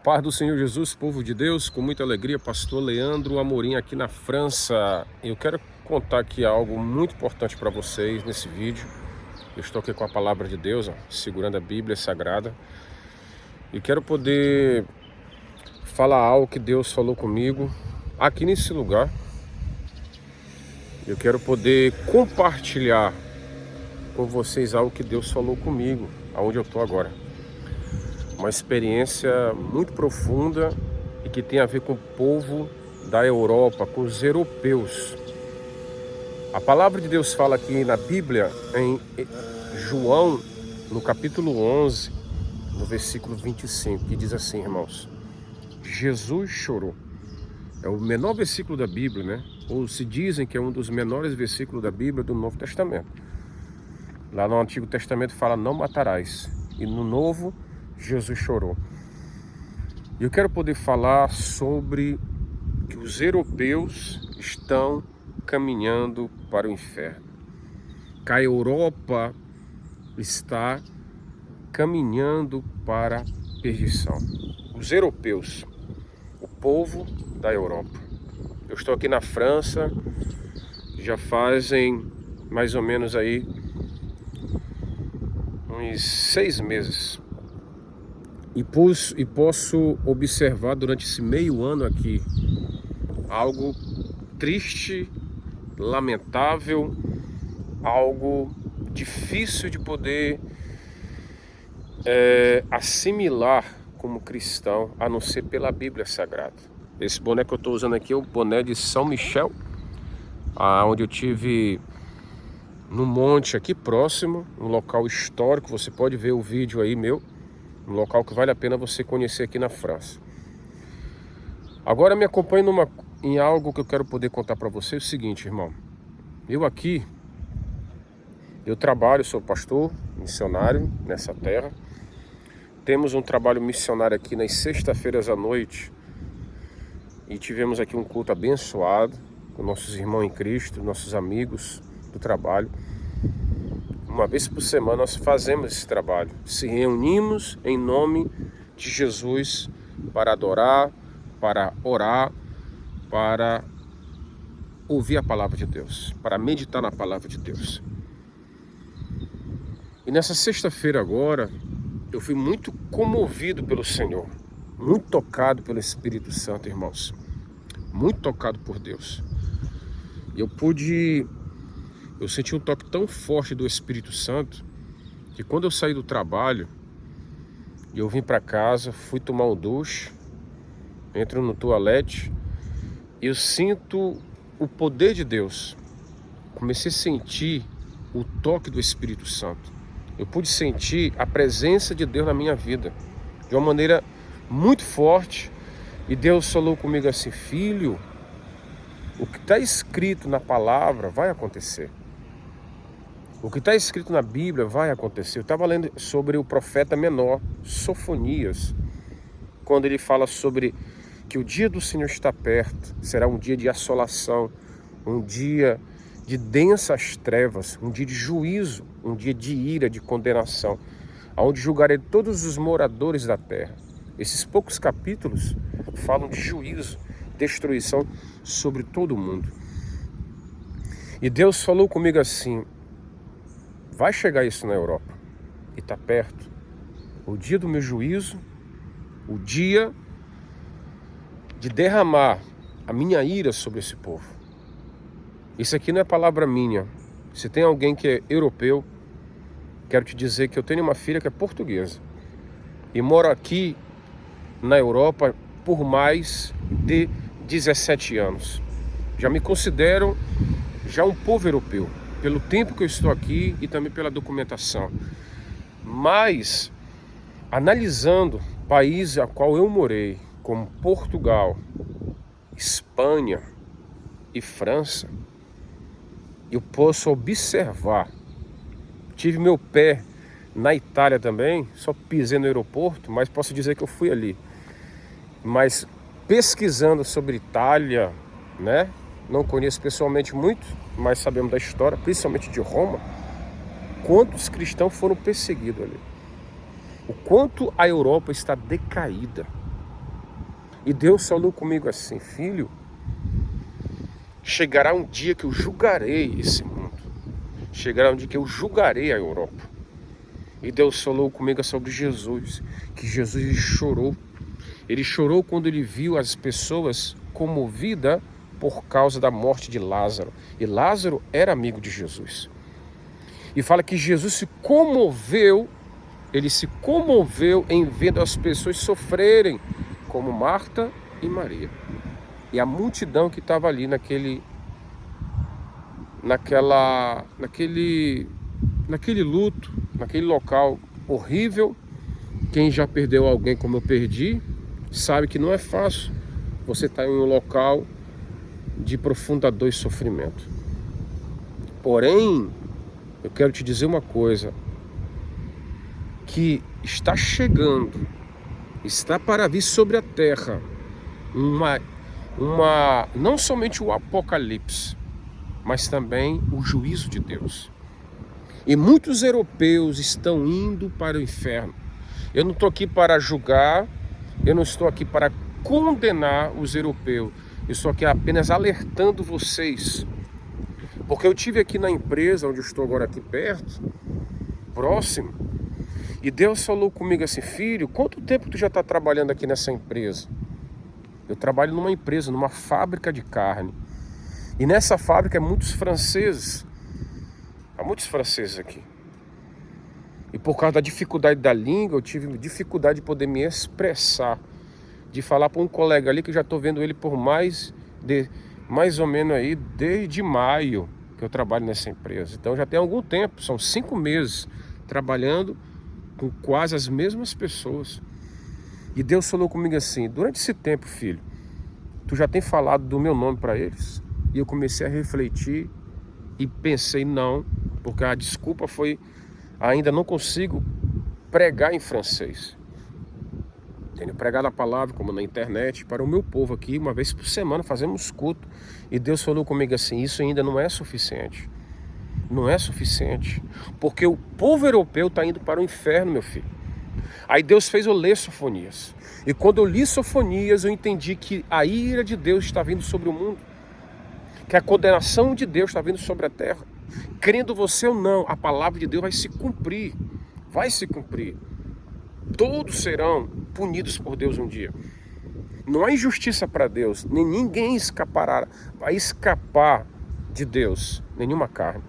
Paz do Senhor Jesus, povo de Deus, com muita alegria, pastor Leandro Amorim aqui na França. Eu quero contar aqui algo muito importante para vocês nesse vídeo. Eu estou aqui com a palavra de Deus, segurando a Bíblia Sagrada. E quero poder falar algo que Deus falou comigo aqui nesse lugar. Eu quero poder compartilhar com vocês algo que Deus falou comigo, aonde eu estou agora. Uma experiência muito profunda e que tem a ver com o povo da Europa, com os europeus. A palavra de Deus fala aqui na Bíblia, em João, no capítulo 11, no versículo 25, que diz assim, irmãos: Jesus chorou. É o menor versículo da Bíblia, né? Ou se dizem que é um dos menores versículos da Bíblia do Novo Testamento. Lá no Antigo Testamento fala, não matarás. E no Novo, Jesus chorou. E eu quero poder falar sobre que os europeus estão caminhando para o inferno. Que a Europa está caminhando para a perdição. Os europeus, o povo da Europa. Eu estou aqui na França, já fazem mais ou menos aí uns 6 meses. E posso observar durante esse meio ano aqui algo triste, lamentável, algo difícil de poder assimilar como cristão, a não ser pela Bíblia Sagrada. Esse boné que eu estou usando aqui é o boné de São Michel, onde eu tive no monte aqui próximo, um local histórico. Você pode ver o vídeo aí meu. Um local que vale a pena você conhecer aqui na França. Agora me acompanhe em algo que eu quero poder contar para você. É o seguinte, irmão. Eu trabalho, sou pastor, missionário nessa terra. Temos um trabalho missionário aqui nas sextas-feiras à noite. E tivemos aqui um culto abençoado com nossos irmãos em Cristo, nossos amigos do trabalho. Uma vez por semana nós fazemos esse trabalho. Se reunimos em nome de Jesus para adorar, para orar, para ouvir a palavra de Deus, para meditar na palavra de Deus. E nessa sexta-feira agora, eu fui muito comovido pelo Senhor, muito tocado pelo Espírito Santo, irmãos. Muito tocado por Deus. Eu senti um toque tão forte do Espírito Santo que quando eu saí do trabalho e eu vim para casa, fui tomar um duche, entro no toalete e eu sinto o poder de Deus. Comecei a sentir o toque do Espírito Santo. Eu pude sentir a presença de Deus na minha vida de uma maneira muito forte. E Deus falou comigo assim: filho, o que está escrito na palavra vai acontecer. O que está escrito na Bíblia vai acontecer. Eu estava lendo sobre o profeta menor, Sofonias, quando ele fala sobre que o dia do Senhor está perto, será um dia de assolação, um dia de densas trevas, um dia de juízo, um dia de ira, de condenação, onde julgarei todos os moradores da terra. Esses poucos capítulos falam de juízo, destruição sobre todo o mundo. E Deus falou comigo assim: vai chegar isso na Europa, e está perto, o dia do meu juízo, o dia de derramar a minha ira sobre esse povo. Isso aqui não é palavra minha. Se tem alguém que é europeu, quero te dizer que eu tenho uma filha que é portuguesa e moro aqui na Europa por mais de 17 anos. Já me considero um povo europeu, pelo tempo que eu estou aqui e também pela documentação. Mas, analisando países a qual eu morei, como Portugal, Espanha e França, eu posso observar. Tive meu pé na Itália também, só pisei no aeroporto, mas posso dizer que eu fui ali. Mas pesquisando sobre Itália, né? Não conheço pessoalmente muito, mas sabemos da história, principalmente de Roma. Quantos cristãos foram perseguidos ali? O quanto a Europa está decaída. E Deus falou comigo assim: filho, chegará um dia que eu julgarei esse mundo. Chegará um dia que eu julgarei a Europa. E Deus falou comigo sobre Jesus, que Jesus chorou. Ele chorou quando ele viu as pessoas comovidas por causa da morte de Lázaro. E Lázaro era amigo de Jesus. E fala que Jesus se comoveu, ele se comoveu em vendo as pessoas sofrerem, como Marta e Maria. E a multidão que estava ali naquele luto, naquele local horrível. Quem já perdeu alguém como eu perdi, sabe que não é fácil você estar em um local de profunda dor e sofrimento. Porém, eu quero te dizer uma coisa, que está chegando, está para vir sobre a terra não somente o apocalipse, mas também o juízo de Deus. E muitos europeus estão indo para o inferno. Eu não estou aqui para julgar, eu não estou aqui para condenar os europeus. Eu estou aqui apenas alertando vocês. Porque eu tive aqui na empresa, onde eu estou agora aqui perto, próximo, e Deus falou comigo assim: filho, quanto tempo tu já está trabalhando aqui nessa empresa? Eu trabalho numa empresa, numa fábrica de carne. E nessa fábrica há muitos franceses aqui. E por causa da dificuldade da língua, eu tive dificuldade de poder me expressar, de falar para um colega ali que eu já estou vendo ele por mais ou menos aí desde maio que eu trabalho nessa empresa. Então já tem algum tempo, são 5 meses trabalhando com quase as mesmas pessoas. E Deus falou comigo assim: durante esse tempo, filho, tu já tem falado do meu nome para eles? E eu comecei a refletir e pensei: não, porque a desculpa foi: ainda não consigo pregar em francês. Tenho pregado a palavra, como na internet, para o meu povo aqui, uma vez por semana, fazemos culto. E Deus falou comigo assim: isso ainda não é suficiente. Não é suficiente. Porque o povo europeu está indo para o inferno, meu filho. Aí Deus fez eu ler Sofonias. E quando eu li Sofonias, eu entendi que a ira de Deus está vindo sobre o mundo. Que a condenação de Deus está vindo sobre a terra. Crendo você ou não, a palavra de Deus vai se cumprir. Vai se cumprir. Todos serão punidos por Deus um dia. Não há injustiça para Deus. Nem ninguém escapará. Vai escapar de Deus. Nenhuma carne.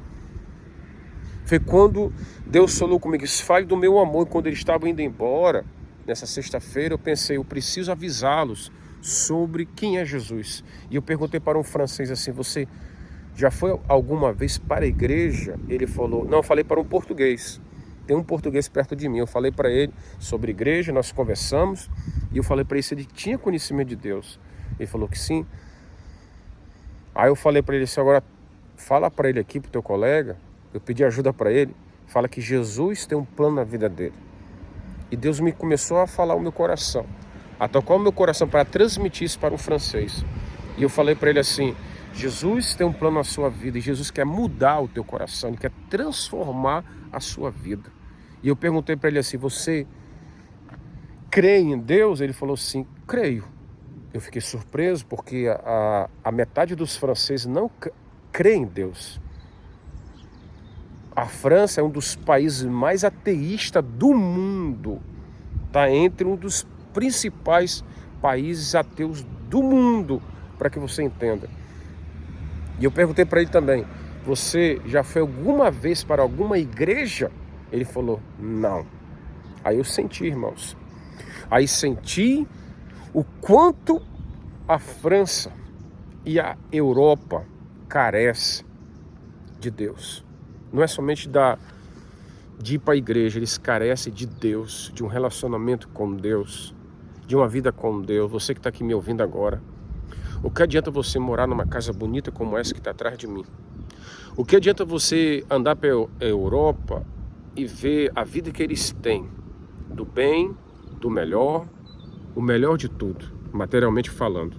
Foi quando Deus falou comigo: fale do meu amor. E quando ele estava indo embora, nessa sexta-feira, eu pensei: eu preciso avisá-los sobre quem é Jesus. E eu perguntei para um francês assim: você já foi alguma vez para a igreja? Ele falou: não, eu falei para um português. Tem um português perto de mim. Eu falei para ele sobre igreja, nós conversamos. E eu falei para ele se ele tinha conhecimento de Deus. Ele falou que sim. Aí eu falei para ele assim: agora fala para ele aqui, para o teu colega. Eu pedi ajuda para ele. Fala que Jesus tem um plano na vida dele. E Deus me começou a falar o meu coração, a tocar o meu coração para transmitir isso para um francês. E eu falei para ele assim: Jesus tem um plano na sua vida e Jesus quer mudar o teu coração, Ele quer transformar a sua vida. E eu perguntei para ele assim: você crê em Deus? Ele falou: sim, creio. Eu fiquei surpreso porque a metade dos franceses não crê em Deus. A França é um dos países mais ateístas do mundo. Está entre um dos principais países ateus do mundo, para que você entenda. E eu perguntei para ele também: você já foi alguma vez para alguma igreja? Ele falou: não. Aí eu senti, irmãos. Aí senti o quanto a França e a Europa carecem de Deus. Não é somente de ir para a igreja, eles carecem de Deus, de um relacionamento com Deus, de uma vida com Deus. Você que está aqui me ouvindo agora, o que adianta você morar numa casa bonita como essa que está atrás de mim? O que adianta você andar pela Europa e ver a vida que eles têm, do bem, do melhor, o melhor de tudo, materialmente falando?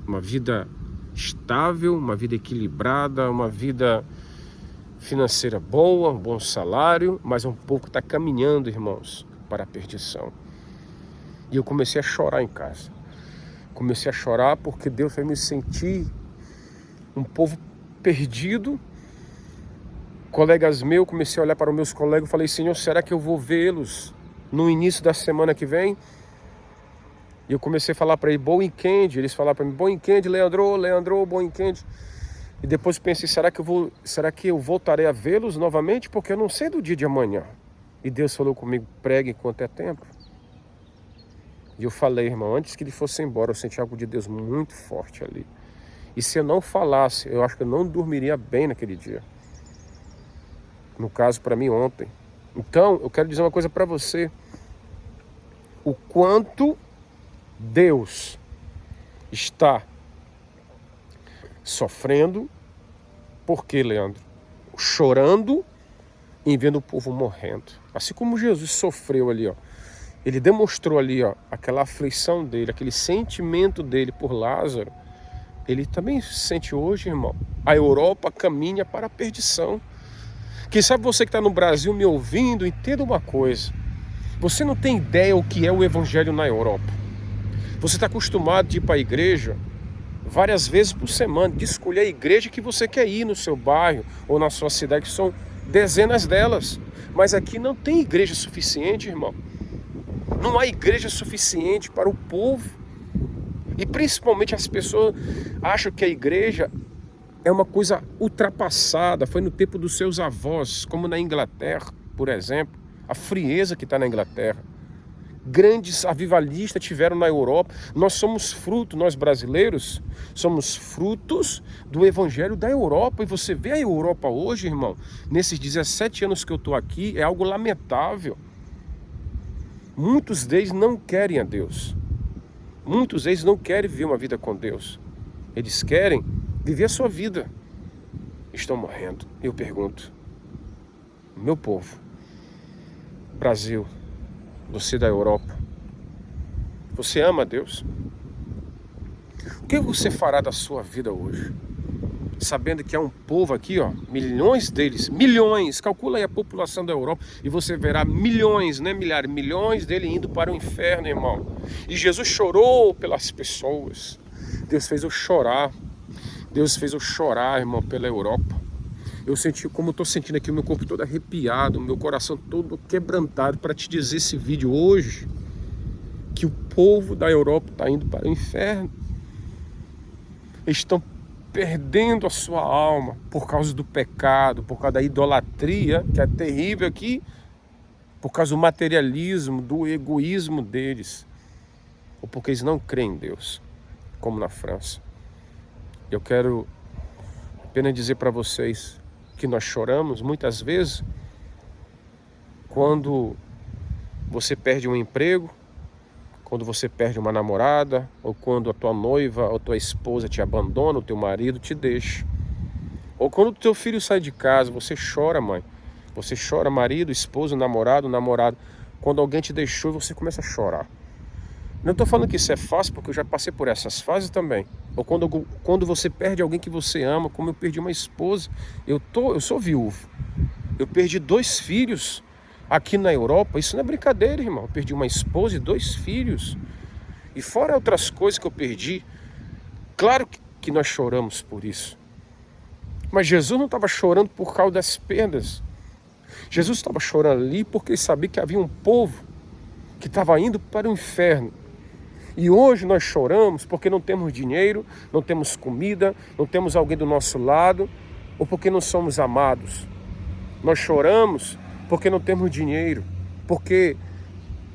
Uma vida estável, uma vida equilibrada, uma vida financeira boa, um bom salário, mas um pouco está caminhando, irmãos, para a perdição. E eu comecei a chorar em casa. Comecei a chorar porque Deus fez me sentir um povo perdido. Colegas meus, comecei a olhar para os meus colegas e falei, Senhor, será que eu vou vê-los no início da semana que vem? E eu comecei a falar para ele, bom weekend. Eles falaram para mim, bom weekend, Leandro, bom weekend. E depois pensei, será que eu voltarei a vê-los novamente? Porque eu não sei do dia de amanhã. E Deus falou comigo, pregue enquanto é tempo. E eu falei, irmão, antes que ele fosse embora, eu senti algo de Deus muito forte ali. E se eu não falasse, eu acho que eu não dormiria bem naquele dia. No caso, para mim, ontem. Então, eu quero dizer uma coisa para você. O quanto Deus está sofrendo. Por quê, Leandro? Chorando e vendo o povo morrendo. Assim como Jesus sofreu ali, ó. Ele demonstrou ali, ó, aquela aflição dele, aquele sentimento dele por Lázaro. Ele também sente hoje, irmão. A Europa caminha para a perdição. Quem sabe você que está no Brasil me ouvindo, entenda uma coisa. Você não tem ideia o que é o evangelho na Europa. Você está acostumado de ir para a igreja várias vezes por semana, de escolher a igreja que você quer ir no seu bairro ou na sua cidade, que são dezenas delas. Mas aqui não tem igreja suficiente, irmão. Não há igreja suficiente para o povo. E principalmente as pessoas acham que a igreja é uma coisa ultrapassada, foi no tempo dos seus avós, como na Inglaterra, por exemplo, a frieza que está na Inglaterra. Grandes avivalistas tiveram na Europa. Nós somos fruto, nós brasileiros, somos frutos do evangelho da Europa. E você vê a Europa hoje, irmão, nesses 17 anos que eu estou aqui, é algo lamentável. Muitos deles não querem a Deus. Muitos deles não querem viver uma vida com Deus. Eles querem viver a sua vida. Estão morrendo. Eu pergunto, meu povo, Brasil, você da Europa, você ama a Deus? O que você fará da sua vida hoje? Sabendo que há um povo aqui, ó, milhões deles, milhões, calcula aí a população da Europa e você verá milhões, não é milhares, milhões dele indo para o inferno, irmão. E Jesus chorou pelas pessoas. Deus fez eu chorar. Deus fez eu chorar, irmão, pela Europa. Eu senti como estou sentindo aqui o meu corpo todo arrepiado, o meu coração todo quebrantado para te dizer esse vídeo hoje, que o povo da Europa está indo para o inferno. Eles estão perdendo a sua alma por causa do pecado, por causa da idolatria, que é terrível aqui, por causa do materialismo, do egoísmo deles, ou porque eles não creem em Deus, como na França. Eu quero apenas dizer para vocês que nós choramos muitas vezes quando você perde um emprego, quando você perde uma namorada, ou quando a tua noiva ou tua esposa te abandona, o teu marido te deixa. Ou quando o teu filho sai de casa, você chora, mãe. Você chora, marido, esposa, namorado. Quando alguém te deixou, você começa a chorar. Não estou falando que isso é fácil, porque eu já passei por essas fases também. Ou quando você perde alguém que você ama, como eu perdi uma esposa. Eu sou viúvo. Eu perdi 2 filhos aqui na Europa. Isso não é brincadeira, irmão. Eu perdi uma esposa e 2 filhos. E fora outras coisas que eu perdi. Claro que nós choramos por isso. Mas Jesus não estava chorando por causa das perdas. Jesus estava chorando ali porque ele sabia que havia um povo que estava indo para o inferno. E hoje nós choramos porque não temos dinheiro, não temos comida, não temos alguém do nosso lado, ou porque não somos amados. Nós choramos porque não temos dinheiro, porque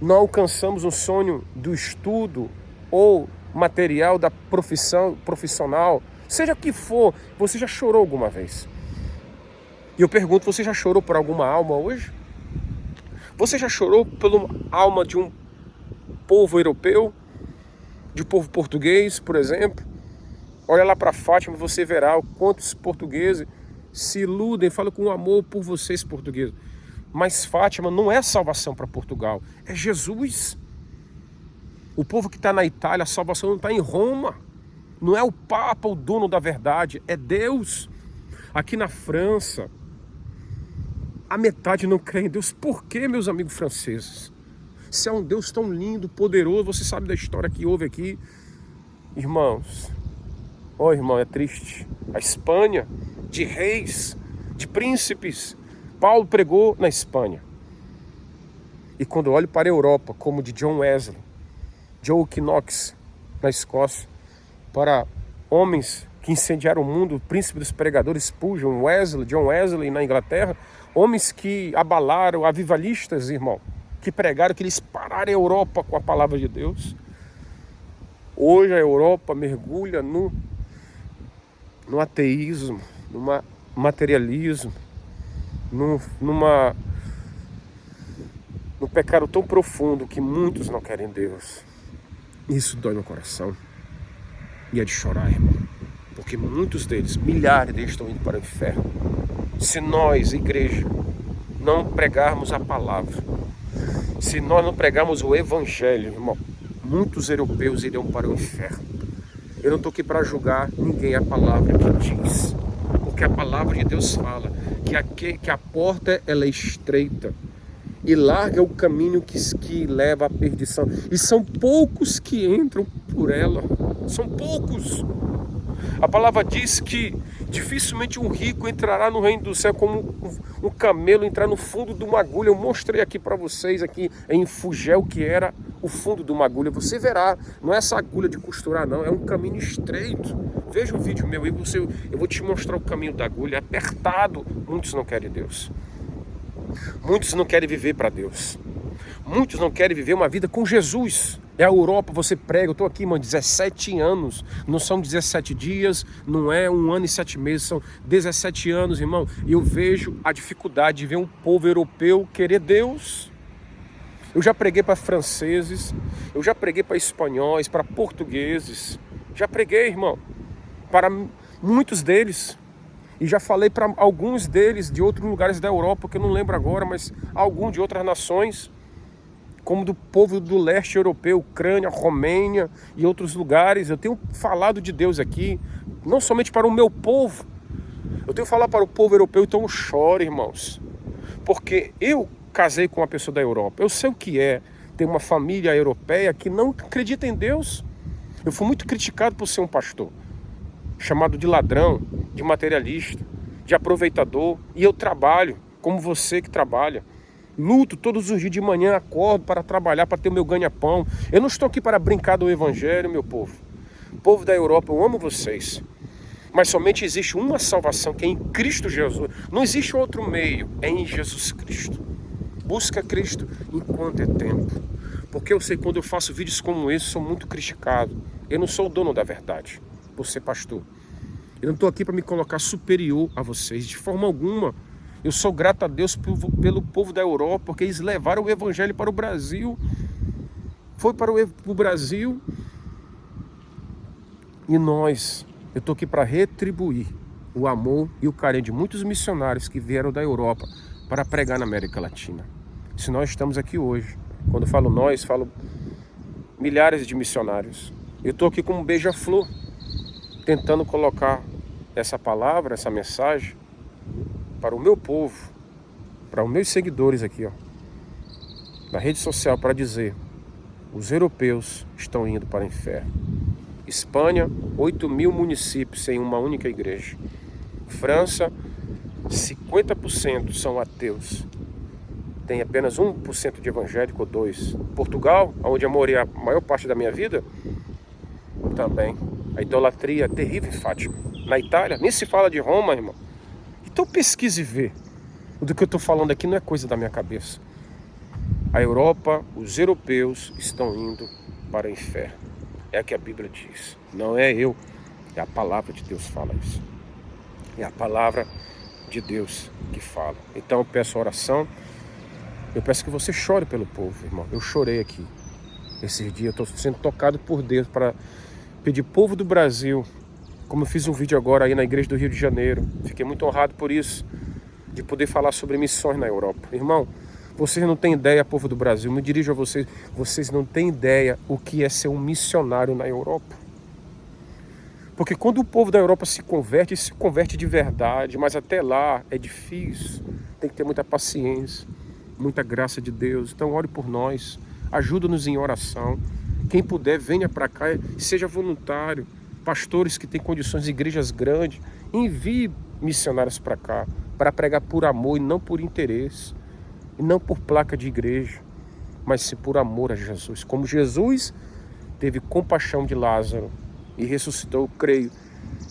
não alcançamos um sonho do estudo ou material da profissional, seja o que for. Você já chorou alguma vez? E eu pergunto, você já chorou por alguma alma hoje? Você já chorou pela alma de um povo europeu? De um povo português, por exemplo? Olha lá para Fátima, você verá o quantos portugueses se iludem, falam com amor por vocês portugueses. Mas Fátima não é salvação para Portugal, é Jesus. O povo que está na Itália, a salvação não está em Roma. Não é o Papa o dono da verdade, é Deus. Aqui na França, a metade não crê em Deus. Por quê, meus amigos franceses? Se é um Deus tão lindo, poderoso, você sabe da história que houve aqui. Irmãos, irmão, é triste. A Espanha, de reis, de príncipes. Paulo pregou na Espanha. E quando eu olho para a Europa, como de John Wesley, Joe Knox na Escócia, para homens que incendiaram o mundo, o príncipe dos pregadores Spurgeon, John Wesley na Inglaterra, homens que abalaram, avivalistas, irmão, que pregaram, que eles pararam a Europa com a palavra de Deus. Hoje a Europa mergulha no ateísmo, no materialismo, num pecado tão profundo que muitos não querem Deus. Isso dói no coração. E é de chorar, irmão. Porque muitos deles, milhares deles estão indo para o inferno. Se nós, igreja, não pregarmos a palavra, se nós não pregarmos o evangelho, irmão, muitos europeus irão para o inferno. Eu não estou aqui para julgar ninguém, a palavra que diz. Porque a palavra de Deus fala que a porta ela é estreita e larga é o caminho que leva à perdição. E são poucos que entram por ela. São poucos. A palavra diz que dificilmente um rico entrará no reino do céu como um camelo entrar no fundo de uma agulha. Eu mostrei aqui para vocês aqui em Fugel que era o fundo de uma agulha. Você verá, não é essa agulha de costurar não, é um caminho estreito. Veja um vídeo meu e eu vou te mostrar o caminho da agulha, é apertado. Muitos não querem Deus. Muitos não querem viver para Deus. Muitos não querem viver uma vida com Jesus. É a Europa, você prega, eu estou aqui, mano, 17 anos. Não são 17 dias, não é 1 ano e 7 meses, são 17 anos, irmão. E eu vejo a dificuldade de ver um povo europeu querer Deus. Eu já preguei para franceses, eu já preguei para espanhóis, para portugueses. Já preguei, irmão, para muitos deles. E já falei para alguns deles de outros lugares da Europa, que eu não lembro agora, mas alguns de outras nações, como do povo do leste europeu, Ucrânia, Romênia e outros lugares. Eu tenho falado de Deus aqui, não somente para o meu povo, eu tenho falado para o povo europeu. Então eu choro, irmãos, porque eu casei com uma pessoa da Europa, eu sei o que é ter uma família europeia que não acredita em Deus. Eu fui muito criticado por ser um pastor, chamado de ladrão, de materialista, de aproveitador, e eu trabalho como você que trabalha. Luto todos os dias de manhã, acordo para trabalhar, para ter o meu ganha-pão. Eu não estou aqui para brincar do evangelho, meu povo. Povo da Europa, eu amo vocês. Mas somente existe uma salvação, que é em Cristo Jesus. Não existe outro meio, é em Jesus Cristo. Busca Cristo enquanto é tempo. Porque eu sei que quando eu faço vídeos como esse, sou muito criticado. Eu não sou o dono da verdade, por ser pastor. Eu não estou aqui para me colocar superior a vocês, de forma alguma. Eu sou grato a Deus pelo povo da Europa, porque eles levaram o evangelho para o Brasil. Foi para o Brasil. E eu estou aqui para retribuir o amor e o carinho de muitos missionários que vieram da Europa para pregar na América Latina. Se nós estamos aqui hoje, quando eu falo nós, falo milhares de missionários. Eu estou aqui como um beija-flor, tentando colocar essa palavra, essa mensagem para o meu povo, para os meus seguidores aqui, ó, na rede social, para dizer: os europeus estão indo para o inferno. Espanha, 8.000 municípios sem uma única igreja. França, 50% são ateus. Tem apenas 1% de evangélico ou 2%. Portugal, onde eu morei a maior parte da minha vida, também. A idolatria é terrível em Fátima. Na Itália, nem se fala de Roma, irmão. Então pesquise e vê. Do que eu estou falando aqui não é coisa da minha cabeça. A Europa, os europeus estão indo para o inferno. É o que a Bíblia diz. Não é eu, é a palavra de Deus que fala isso. É a palavra de Deus que fala. Então eu peço oração. Eu peço que você chore pelo povo, irmão. Eu chorei aqui. Esses dias eu estou sendo tocado por Deus para pedir povo do Brasil. Como eu fiz um vídeo agora aí na igreja do Rio de Janeiro. Fiquei muito honrado por isso. De poder falar sobre missões na Europa. Irmão, vocês não têm ideia, povo do Brasil. Me dirijo a vocês. Vocês não têm ideia o que é ser um missionário na Europa. Porque quando o povo da Europa se converte de verdade. Mas até lá é difícil. Tem que ter muita paciência. Muita graça de Deus. Então ore por nós. Ajuda-nos em oração. Quem puder, venha para cá e seja voluntário. Pastores que têm condições, igrejas grandes, envie missionários para cá, para pregar por amor e não por interesse, e não por placa de igreja, mas sim por amor a Jesus. Como Jesus teve compaixão de Lázaro e ressuscitou, eu creio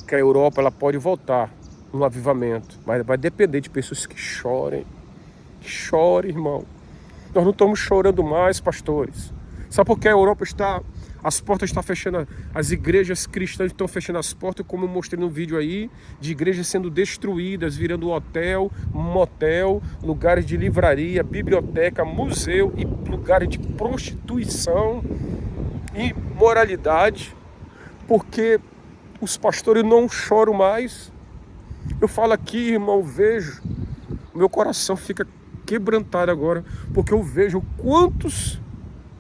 que a Europa ela pode voltar um avivamento, mas vai depender de pessoas que chorem. Que chorem, irmão. Nós não estamos chorando mais, pastores. Sabe por que a Europa as portas estão fechando, as igrejas cristãs estão fechando as portas, como eu mostrei no vídeo aí, de igrejas sendo destruídas, virando hotel, motel, lugares de livraria, biblioteca, museu e lugares de prostituição e moralidade, porque os pastores não choram mais. Eu falo aqui, irmão, vejo, meu coração fica quebrantado agora, porque eu vejo quantos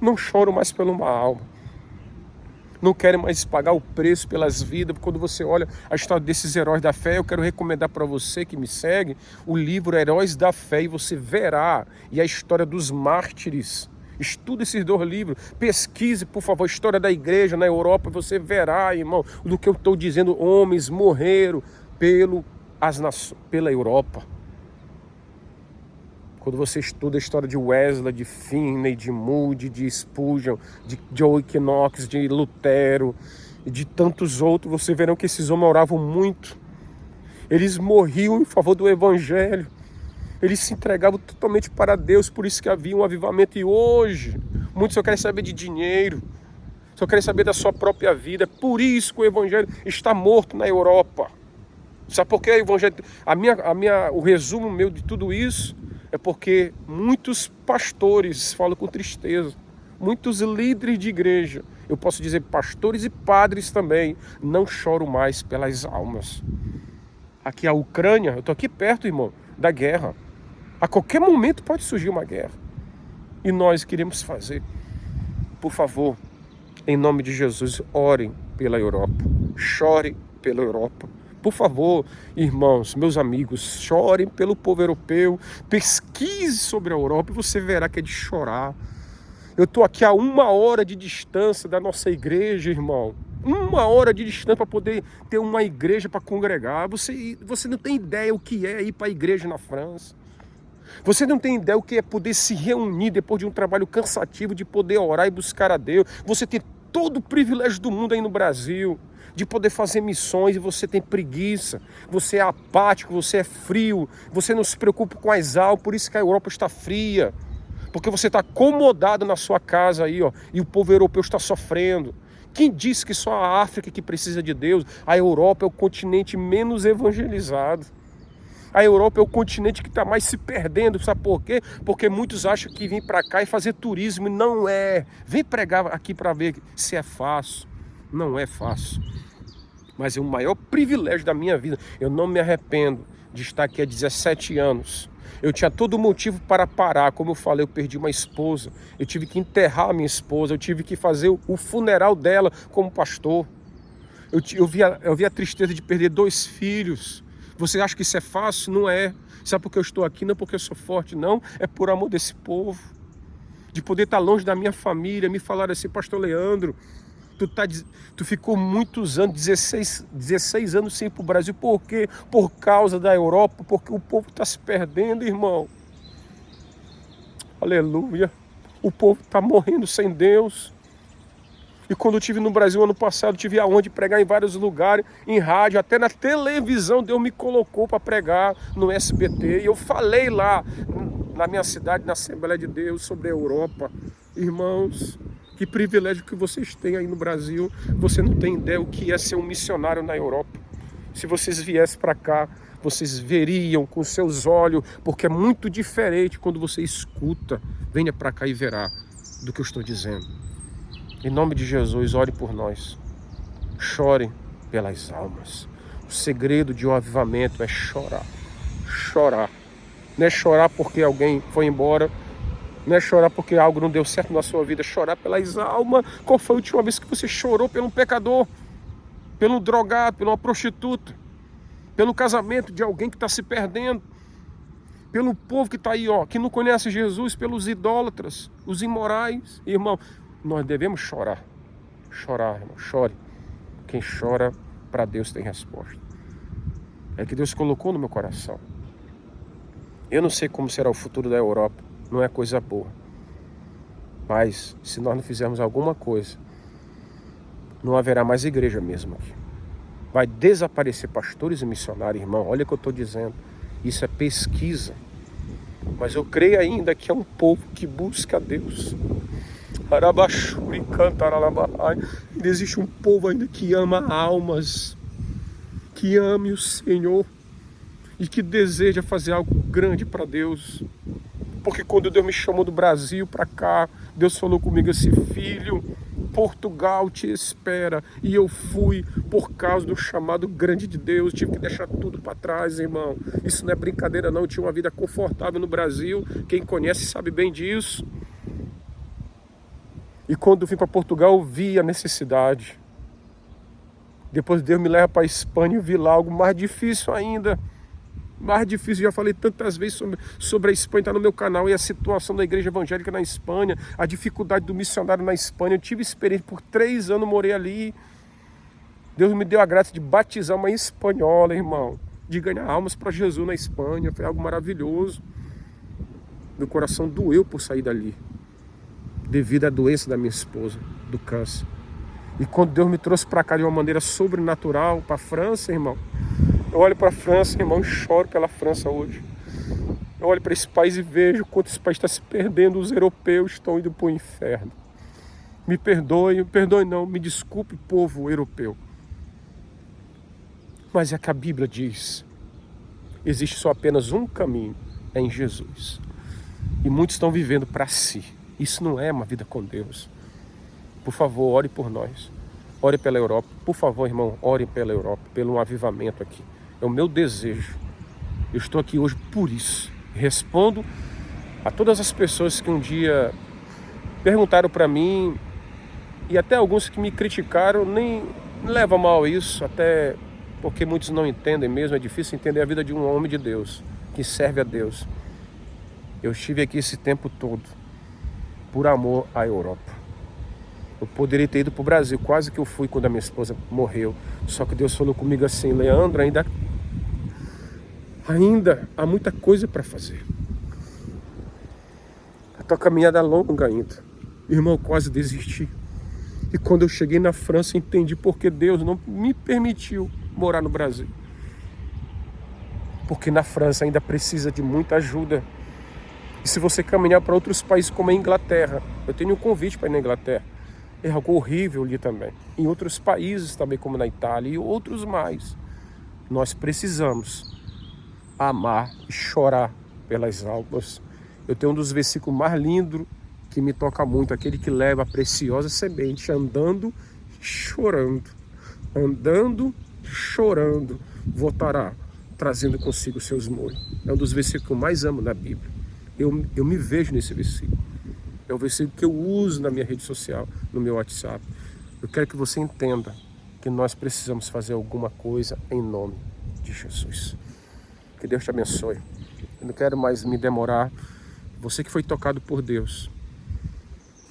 não choram mais por uma alma, não querem mais pagar o preço pelas vidas. Quando você olha a história desses heróis da fé, eu quero recomendar para você que me segue o livro Heróis da Fé, e você verá, e a história dos mártires. Estude esses 2 livros, pesquise, por favor, a história da igreja na Europa, você verá, irmão, do que eu estou dizendo. Homens morreram pela Europa. Quando você estuda a história de Wesley, de Finney, de Moody, de Spurgeon, de John Knox, de Lutero e de tantos outros, você verá que esses homens oravam muito. Eles morriam em favor do Evangelho. Eles se entregavam totalmente para Deus, por isso que havia um avivamento. E hoje, muitos só querem saber de dinheiro, só querem saber da sua própria vida. Por isso que o Evangelho está morto na Europa. Sabe por que o Evangelho... O resumo meu de tudo isso é porque muitos pastores, falo com tristeza, muitos líderes de igreja, eu posso dizer pastores e padres também, não choram mais pelas almas. Aqui a Ucrânia, eu estou aqui perto, irmão, da guerra. A qualquer momento pode surgir uma guerra. E nós queremos fazer. Por favor, em nome de Jesus, orem pela Europa. Chorem pela Europa. Por favor, irmãos, meus amigos, chorem pelo povo europeu. Pesquise sobre a Europa e você verá que é de chorar. Eu estou aqui a 1 hora de distância da nossa igreja, irmão. 1 hora de distância para poder ter uma igreja para congregar. Você não tem ideia o que é ir para a igreja na França. Você não tem ideia o que é poder se reunir depois de um trabalho cansativo, de poder orar e buscar a Deus. Você tem todo o privilégio do mundo aí no Brasil, de poder fazer missões, e você tem preguiça, você é apático, você é frio, você não se preocupa com as almas, por isso que a Europa está fria, porque você está acomodado na sua casa aí, ó, e o povo europeu está sofrendo. Quem disse que só a África que precisa de Deus? A Europa é o continente menos evangelizado. A Europa é o continente que está mais se perdendo. Sabe por quê? Porque muitos acham que vir para cá e fazer turismo, e não é. Vem pregar aqui para ver se é fácil. Não é fácil. Mas é o maior privilégio da minha vida. Eu não me arrependo de estar aqui há 17 anos. Eu tinha todo motivo para parar. Como eu falei, eu perdi uma esposa. Eu tive que enterrar a minha esposa. Eu tive que fazer o funeral dela como pastor. Eu vi a tristeza de perder 2 filhos. Você acha que isso é fácil? Não é. Sabe por que eu estou aqui? Não porque eu sou forte, não. É por amor desse povo. De poder estar longe da minha família. Me falaram assim, pastor Leandro, tu ficou muitos anos, 16 anos sem ir para o Brasil. Por quê? Por causa da Europa, porque o povo está se perdendo, irmão. Aleluia. O povo está morrendo sem Deus. E quando eu estive no Brasil ano passado, tive aonde pregar em vários lugares, em rádio, até na televisão, Deus me colocou para pregar no SBT. E eu falei lá, na minha cidade, na Assembleia de Deus, sobre a Europa. Irmãos, que privilégio que vocês têm aí no Brasil. Você não tem ideia o que é ser um missionário na Europa. Se vocês viessem para cá, vocês veriam com seus olhos, porque é muito diferente quando você escuta. Venha para cá e verá do que eu estou dizendo. Em nome de Jesus, ore por nós. Chorem pelas almas. O segredo de um avivamento é chorar. Chorar. Não é chorar porque alguém foi embora. Não é chorar porque algo não deu certo na sua vida. É chorar pelas almas. Qual foi a última vez que você chorou pelo pecador? Pelo drogado, pela prostituta? Pelo casamento de alguém que está se perdendo? Pelo povo que está aí, ó, que não conhece Jesus? Pelos idólatras, os imorais? Irmão, nós devemos chorar. Chorar, irmão, chore. Quem chora para Deus tem resposta. É que Deus colocou no meu coração. Eu não sei como será o futuro da Europa, não é coisa boa. Mas se nós não fizermos alguma coisa, não haverá mais igreja mesmo aqui. Vai desaparecer pastores e missionários, irmão. Olha o que eu estou dizendo. Isso é pesquisa. Mas eu creio ainda que é um povo que busca a Deus. Arabachuri cantaralabahai. Ainda existe um povo ainda que ama almas, que ame o Senhor e que deseja fazer algo grande para Deus. Porque quando Deus me chamou do Brasil para cá, Deus falou comigo assim: filho, Portugal te espera. E eu fui por causa do chamado grande de Deus. Tive que deixar tudo para trás, irmão. Isso não é brincadeira não. Eu tinha uma vida confortável no Brasil. Quem conhece sabe bem disso. E quando eu vim para Portugal, eu vi a necessidade. Depois Deus me leva para a Espanha e vi lá algo mais difícil ainda. Mais difícil, já falei tantas vezes sobre a Espanha, está no meu canal, e a situação da igreja evangélica na Espanha, a dificuldade do missionário na Espanha. Eu tive experiência, por 3 anos morei ali. Deus me deu a graça de batizar uma espanhola, irmão, de ganhar almas para Jesus na Espanha. Foi algo maravilhoso. Meu coração doeu por sair dali, devido à doença da minha esposa, do câncer. E quando Deus me trouxe para cá de uma maneira sobrenatural, para a França, irmão, eu olho para a França, irmão, e choro pela França hoje. Eu olho para esse país e vejo quanto esse país está se perdendo. Os europeus estão indo para o inferno. Me perdoe não, me desculpe, povo europeu. Mas é que a Bíblia diz: existe só apenas um caminho, é em Jesus. E muitos estão vivendo para si. Isso não é uma vida com Deus. Por favor, ore por nós. Ore pela Europa. Por favor, irmão, ore pela Europa, pelo avivamento aqui. É o meu desejo. Eu estou aqui hoje por isso. Respondo a todas as pessoas que um dia perguntaram para mim, e até alguns que me criticaram, nem levam mal isso, até porque muitos não entendem mesmo. É difícil entender a vida de um homem de Deus, que serve a Deus. Eu estive aqui esse tempo todo por amor à Europa. Eu poderia ter ido para o Brasil, quase que eu fui quando a minha esposa morreu. Só que Deus falou comigo assim: Leandro, ainda há muita coisa para fazer. A tua caminhada é longa ainda. Irmão, eu quase desisti. E quando eu cheguei na França, entendi porque Deus não me permitiu morar no Brasil. Porque na França ainda precisa de muita ajuda. E se você caminhar para outros países como a Inglaterra, eu tenho um convite para ir na Inglaterra. É algo horrível ali também. Em outros países também, como na Itália e outros mais. Nós precisamos amar e chorar pelas almas. Eu tenho um dos versículos mais lindos que me toca muito. Aquele que leva a preciosa semente andando, chorando. Andando, chorando, voltará, trazendo consigo seus molhos. É um dos versículos que eu mais amo na Bíblia. Eu me vejo nesse versículo. É o versículo que eu uso na minha rede social, no meu WhatsApp. Eu quero que você entenda que nós precisamos fazer alguma coisa em nome de Jesus. Que Deus te abençoe. Eu não quero mais me demorar. Você que foi tocado por Deus.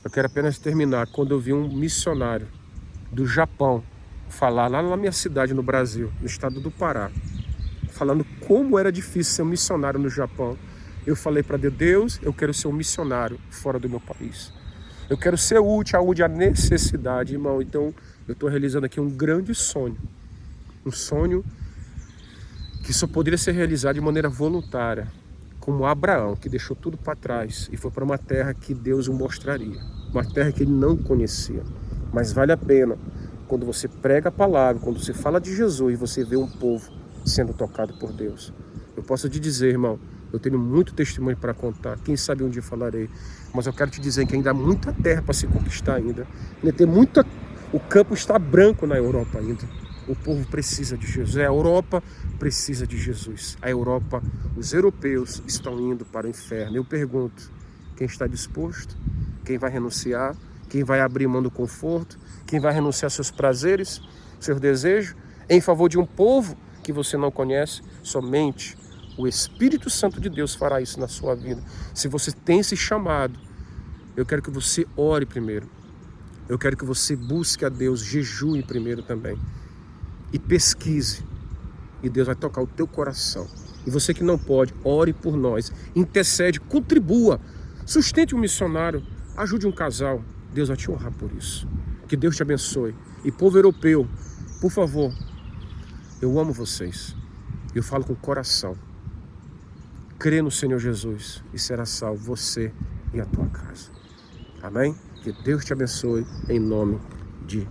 Eu quero apenas terminar quando eu vi um missionário do Japão falar lá na minha cidade no Brasil, no estado do Pará, falando como era difícil ser um missionário no Japão. Eu falei para Deus, eu quero ser um missionário fora do meu país. Eu quero ser útil à necessidade, irmão. Então, eu estou realizando aqui um grande sonho. Um sonho que só poderia ser realizado de maneira voluntária. Como Abraão, que deixou tudo para trás e foi para uma terra que Deus o mostraria. Uma terra que ele não conhecia. Mas vale a pena quando você prega a palavra, quando você fala de Jesus e você vê um povo sendo tocado por Deus. Eu posso te dizer, irmão, eu tenho muito testemunho para contar. Quem sabe um dia falarei. Mas eu quero te dizer que ainda há muita terra para se conquistar ainda. Ainda tem muita... O campo está branco na Europa ainda. O povo precisa de Jesus. A Europa precisa de Jesus. A Europa, os europeus estão indo para o inferno. Eu pergunto, quem está disposto? Quem vai renunciar? Quem vai abrir mão do conforto? Quem vai renunciar aos seus prazeres, seus desejos? Em favor de um povo que você não conhece? Somente o Espírito Santo de Deus fará isso na sua vida. Se você tem esse chamado, eu quero que você ore primeiro. Eu quero que você busque a Deus, jejue primeiro também. E pesquise. E Deus vai tocar o teu coração. E você que não pode, ore por nós. Intercede, contribua. Sustente um missionário. Ajude um casal. Deus vai te honrar por isso. Que Deus te abençoe. E povo europeu, por favor, eu amo vocês. Eu falo com o coração. Crê no Senhor Jesus e será salvo você e a tua casa. Amém? Que Deus te abençoe em nome de